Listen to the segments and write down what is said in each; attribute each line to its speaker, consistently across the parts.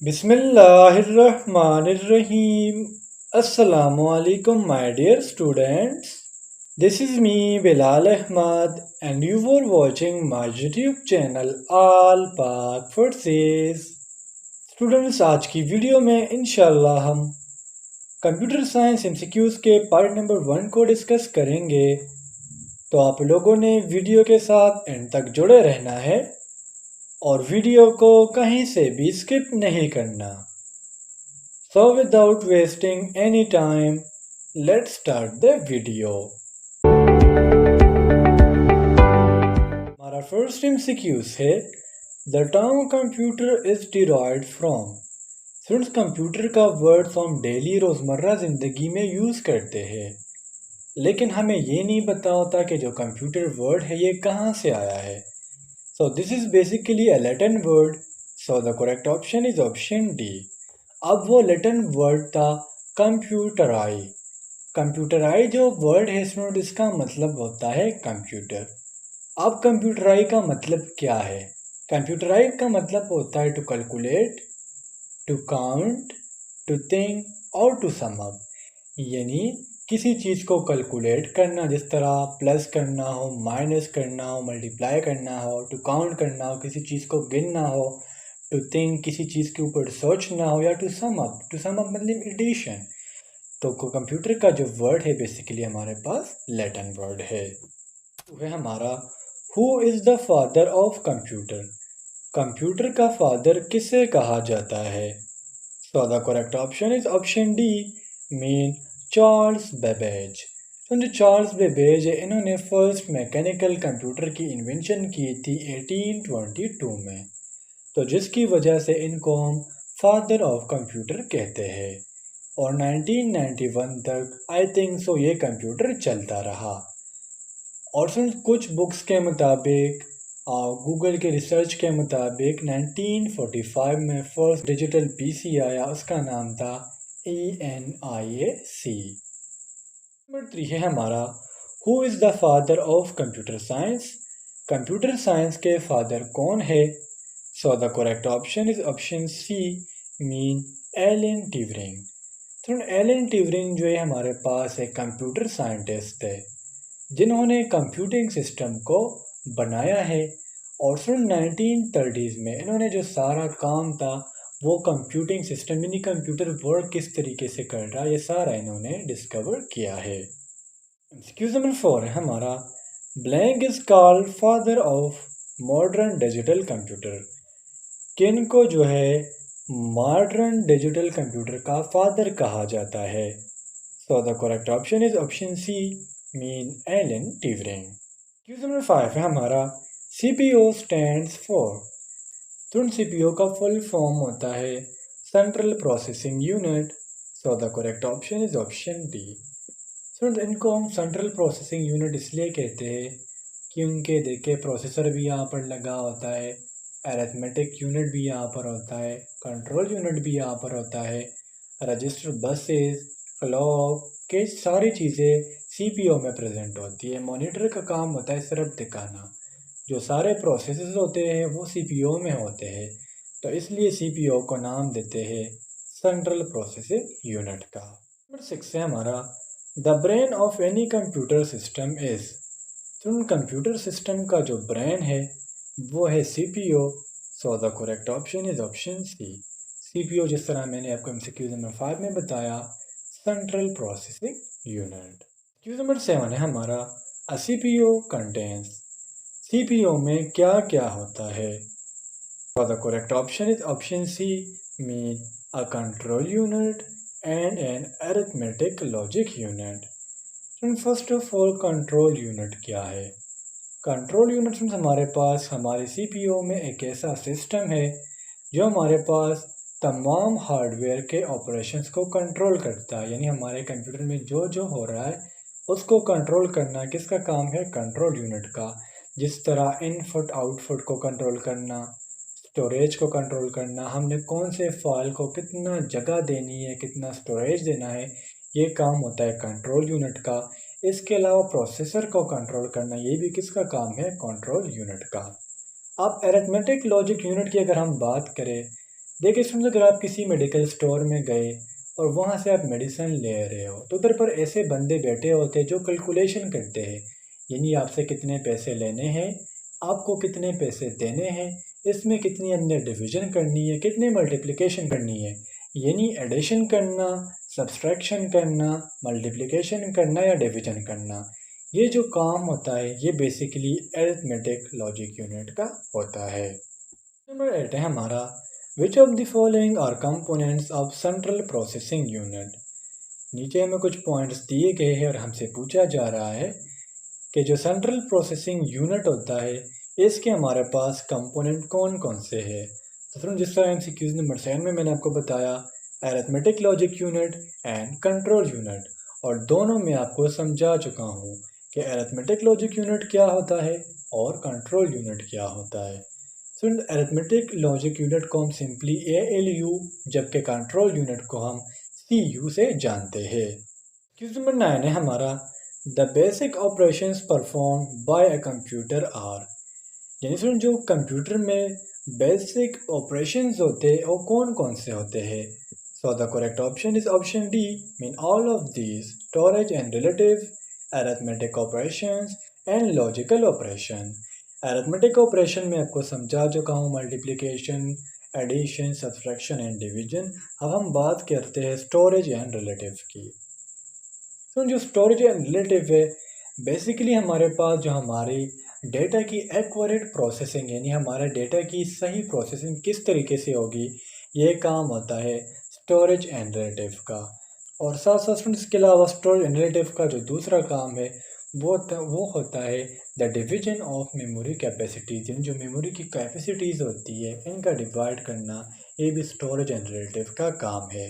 Speaker 1: Bismillahirrahmanirrahim. Assalamu alaikum, my dear students. This is me, Bilal Ahmad, and you were watching my YouTube channel All Pak Forces. Students, आज की video में इंशाल्लाह हम computer science MCQs के part number 1 को discuss करेंगे। तो आप लोगों ने वीडियो के साथ एंड तक जुड़े रहना है और वीडियो को कहीं से भी स्किप नहीं करना। So without wasting any time, let's start the video. हमारा फर्स्ट एमसीक्यूज़ है The term computer is derived from। Students, computer का वर्ड हम डेली रोज़मर्रा ज़िंदगी में यूज़ करते हैं, लेकिन हमें ये नहीं पता होता कि जो कंप्यूटर वर्ड है ये कहाँ से आया है। So this is basically a Latin word, so the correct option is option D. अब वो लैटिन वर्ड था कंप्यूटराई। कंप्यूटराई जो वर्ड है स्टूडेंट, इसका मतलब होता है कंप्यूटर। अब कंप्यूटराई का मतलब क्या है? कंप्यूटराई का मतलब होता है to calculate, to count, to think और टू सम अप। यानी किसी चीज़ को कैलकुलेट करना, जिस तरह प्लस करना हो, माइनस करना हो, मल्टीप्लाई करना हो, टू काउंट करना हो, किसी चीज़ को गिनना हो, टू थिंक किसी चीज़ के ऊपर सोचना हो, या टू सम अप मतलब एडिशन। तो कंप्यूटर का जो वर्ड है बेसिकली हमारे पास लैटिन वर्ड है। वह हमारा who is the father of computer. Computer का फादर किसे कहा जाता है? So the correct option is option D, mean Charles Babbage. तो जो चार्ल्स बेबेज है, इन्होंने फर्स्ट मैकेनिकल कंप्यूटर की इन्वेंशन की थी 1822 में। तो जिसकी वजह से इनको हम फादर ऑफ कंप्यूटर कहते हैं। और 1991 तक आई थिंक सो ये कंप्यूटर चलता रहा। और सुन, कुछ बुक्स के मुताबिक, गूगल के रिसर्च के मुताबिक 1945 में फर्स्ट डिजिटल पीसी आया, उसका नाम था ENIAC। नंबर 3 है हमारा who is the father of computer science. Computer science के फादर कौन है? So the correct option is option C, mean Alan Turing. तो एलन ट्यूरिंग जो है हमारे पास एक कंप्यूटर साइंटिस्ट है, जिन्होंने कंप्यूटिंग सिस्टम को बनाया है। और सन 1930s में इन्होंने जो सारा काम था वो कंप्यूटिंग सिस्टम यानी कंप्यूटर वर्क किस तरीके से कर रहा है, ये सारा इन्होंने डिस्कवर किया है। एक्सक्यूज नंबर 4 है हमारा blank is called father of modern digital computer. किन को जो है मॉडर्न डिजिटल कंप्यूटर का फादर कहा जाता है? So the correct option is option C, mean Alan Turing. Excuse number 5 है हमारा CPU स्टैंड्स फॉर। तो CPU का फुल फॉर्म होता है central processing unit. So the correct option is option D. Student, इनको हम सेंट्रल प्रोसेसिंग यूनिट इसलिए कहते हैं क्योंकि देखिए प्रोसेसर भी यहाँ पर लगा होता है, अरिथमेटिक यूनिट भी यहाँ पर होता है, कंट्रोल यूनिट भी यहाँ पर होता है, रजिस्टर, बसेस, क्लॉक के सारी चीज़ें CPU में प्रेजेंट होती है। मॉनिटर का काम होता है सिर्फ दिखाना। जो सारे प्रोसेसेस होते हैं वो CPU में होते हैं, तो इसलिए CPU को नाम देते हैं सेंट्रल प्रोसेसिंग यूनिट का। नंबर 6 है हमारा the brain of any computer system is. तो कंप्यूटर सिस्टम का जो ब्रेन है वो है CPU। So the correct option is option C. CPU, जिस तरह मैंने आपको MCQ नंबर 5 में बताया, central processing unit. Q number 7 है हमारा अ CPU कंटेंस। CPU में क्या क्या होता है? For the correct option is option C, mean a control unit and an arithmetic logic unit. And first of all, control unit क्या है? कंट्रोल यूनिट हमारे पास हमारे CPU में एक ऐसा सिस्टम है जो हमारे पास तमाम हार्डवेयर के ऑपरेशंस को कंट्रोल करता है। यानी हमारे कंप्यूटर में जो जो हो रहा है उसको कंट्रोल करना किसका काम है? कंट्रोल यूनिट का। जिस तरह इनपुट आउटपुट को कंट्रोल करना, स्टोरेज को कंट्रोल करना, हमने कौन से फाइल को कितना जगह देनी है, कितना स्टोरेज देना है, ये काम होता है कंट्रोल यूनिट का। इसके अलावा प्रोसेसर को कंट्रोल करना, ये भी किसका काम है? कंट्रोल यूनिट का। अब अरिथमेटिक लॉजिक यूनिट की अगर हम बात करें देखिए स्टूडेंट्स, अगर आप किसी मेडिकल स्टोर में गए और वहाँ से आप मेडिसिन ले रहे हो तो उधर पर ऐसे बंदे बैठे होते हैं जो कैलकुलेशन करते हैं, यानी आपसे कितने पैसे लेने हैं, आपको कितने पैसे देने हैं, इसमें कितनी हमने डिवीज़न करनी है, कितनी मल्टीप्लिकेशन करनी है, यानी एडिशन करना, सब्सट्रैक्शन करना, मल्टीप्लिकेशन करना या डिवीज़न करना। ये जो काम होता है ये बेसिकली अरिथमेटिक लॉजिक यूनिट का होता है। नंबर 8 है हमारा, which of the following are components of central processing unit. नीचे हमें कुछ पॉइंट्स दिए गए हैं और हमसे पूछा जा रहा है कि जो सेंट्रल प्रोसेसिंग यूनिट होता है इसके हमारे पास कंपोनेंट कौन कौन से हैं। तो फ्रेंड, जिस तरह MCQs नंबर 7 में मैंने आपको बताया arithmetic logic unit and control unit, और दोनों में आपको समझा चुका हूँ कि अरिथमेटिक लॉजिक यूनिट क्या होता है और कंट्रोल यूनिट क्या होता है। फ्रेंड, अरिथमेटिक लॉजिक यूनिट को हम सिंपली ALU, जबकि कंट्रोल यूनिट को हम CU से जानते हैं। क्वेश्चन नंबर 9 है हमारा, the basic operations perform by a computer are. यानी फ्रेंड, जो कंप्यूटर में बेसिक ऑपरेशंस होते हैं वो कौन कौन से होते हैं। So the correct option is option D, mean all of these, storage and relative, arithmetic operations and logical operation. Arithmetic operation में आपको समझा चुका हूँ, multiplication, addition, subtraction and division. अब हम बात करते हैं स्टोरेज एंड रिलेटिव की। तो जो स्टोरेज एंड रिलेटिव है, बेसिकली हमारे पास जो हमारी डेटा की एक्यूरेट प्रोसेसिंग, यानी हमारे डेटा की सही प्रोसेसिंग किस तरीके से होगी, ये काम होता है स्टोरेज एंड रिलेटिव का। और साथ साथ स्टूडेंट्स, इसके अलावा स्टोरेज एंड रिलेटिव का जो दूसरा काम है वो होता है the division of memory capacities, यानी जो मेमोरी की कैपेसिटीज़ होती है इनका डिवाइड करना, ये भी स्टोरेज एंड रिलेटिव का काम है।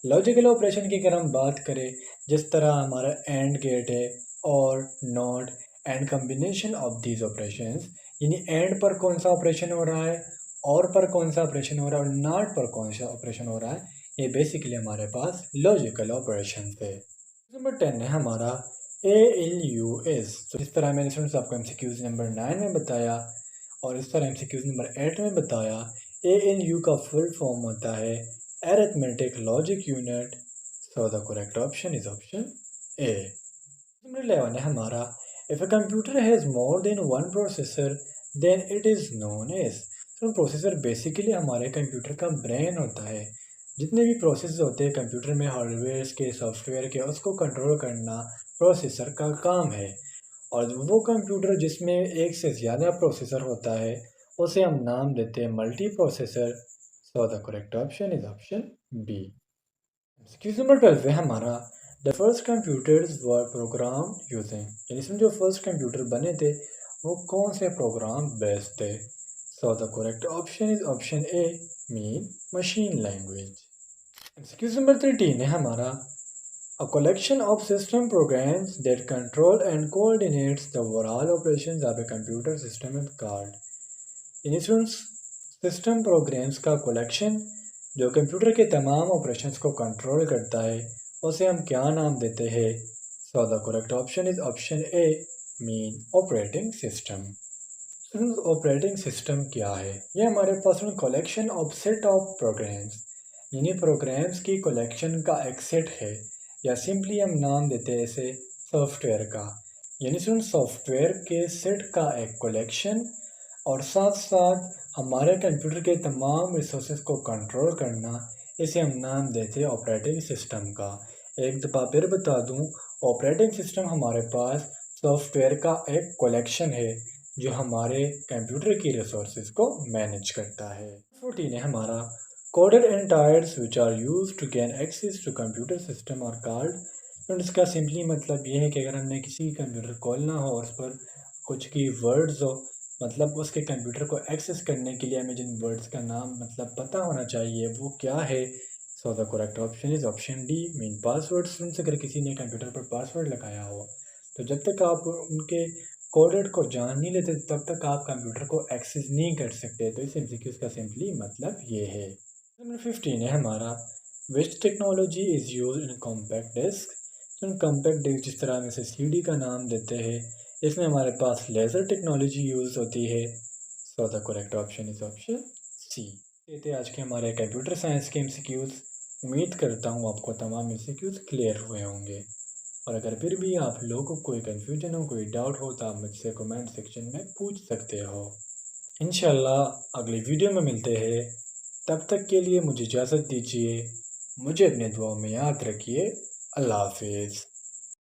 Speaker 1: लॉजिकल ऑपरेशन की अगर हम बात करें, जिस तरह हमारा एंड गेट है और not and combination of these operations, यानी एंड पर कौन सा ऑपरेशन हो रहा है, और पर कौन सा ऑपरेशन हो रहा है और नॉट पर कौन सा ऑपरेशन हो रहा है, ये बेसिकली हमारे पास लॉजिकल ऑपरेशन है। नंबर 10 है हमारा ALUs। तो इस तरह मैंने स्टूडेंट्स आपको MCQs नंबर 9 में बताया और इस तरह MCQs नंबर 8 में बताया। ALU का फुल फॉर्म होता है arithmetic logic unit. So the correct option is option A. Number 11 है हमारा, if a computer has more than one processor then it is known as. तो प्रोसेसर बेसिकली हमारे computer का ब्रेन होता है। जितने भी प्रोसेस होते हैं कंप्यूटर में, हार्डवेयर के, सॉफ्टवेयर के, उसको कंट्रोल करना प्रोसेसर का काम है। और वो कंप्यूटर जिसमें एक से ज़्यादा प्रोसेसर होता है उसे हम नाम देते हैं multi processor. So the correct option is option B. Excuse number 12 है हमारा, the first computers were program using. यानी इसमें जो फर्स्ट कंप्यूटर बने थे वो कौन से प्रोग्राम बेस्ड थे। सो the correct option is option A, mean machine language. Excuse number 13 है हमारा, a collection of system programs that control and coordinates the overall operations of a computer system is called। इन system programs का collection जो computer के तमाम operations को control करता है उसे हम क्या नाम देते हैं। So the correct option is option A, mean operating system. Operating system क्या है, ये हमारे पास collection of set of programs, यानी प्रोग्राम्स की कलेक्शन का एक सेट है, या सिंपली हम नाम देते हैं इसे सॉफ्टवेयर का। यानी सॉफ्टवेयर के सेट का एक कलेक्शन, और साथ साथ हमारे कंप्यूटर के तमाम रिसोर्सेज को कंट्रोल करना, इसे हम नाम देते हैं ऑपरेटिंग सिस्टम का। एक दफ़ा फिर बता दूं, ऑपरेटिंग सिस्टम हमारे पास सॉफ्टवेयर का एक कलेक्शन है जो हमारे कंप्यूटर की रिसोर्सेज को मैनेज करता है। 14 है हमारा, coded entries which are use to gain access to computer system और कॉल्ड। तो इसका सिंपली मतलब ये है कि अगर हमने किसी कंप्यूटर खोलना हो और उस पर कुछ की वर्ड्स हो, मतलब उसके कंप्यूटर को एक्सेस करने के लिए हमें जिन वर्ड्स का नाम मतलब पता होना चाहिए वो क्या है। So the correct option is option D, mean password. से अगर किसी ने कंप्यूटर पर पासवर्ड लगाया हो तो जब तक आप उनके कोडेड को जान नहीं लेते तब तक आप कंप्यूटर को एक्सेस नहीं कर सकते। तो इस MCQ का सिंपली मतलब ये है। नंबर 15 है हमारा, which technology is use in compact disc. तो कॉम्पैक्ट डिस्क जिस तरह हम इसे CD का नाम देते हैं, इसमें हमारे पास लेज़र टेक्नोलॉजी यूज़ होती है। So the correct option is option C. ये थे आज के हमारे कंप्यूटर साइंस के एमसीक्यूज़। उम्मीद करता हूँ आपको तमाम एमसीक्यूज़ क्लियर हुए होंगे। और अगर फिर भी आप लोगों को कोई कन्फ्यूजन हो, कोई डाउट हो तो आप मुझसे कमेंट सेक्शन में पूछ सकते हो। इंशाल्लाह अगली वीडियो में मिलते हैं। तब तक के लिए मुझे इजाज़त दीजिए। मुझे अपने दुआओं में याद रखिए। अल्लाह हाफिज़।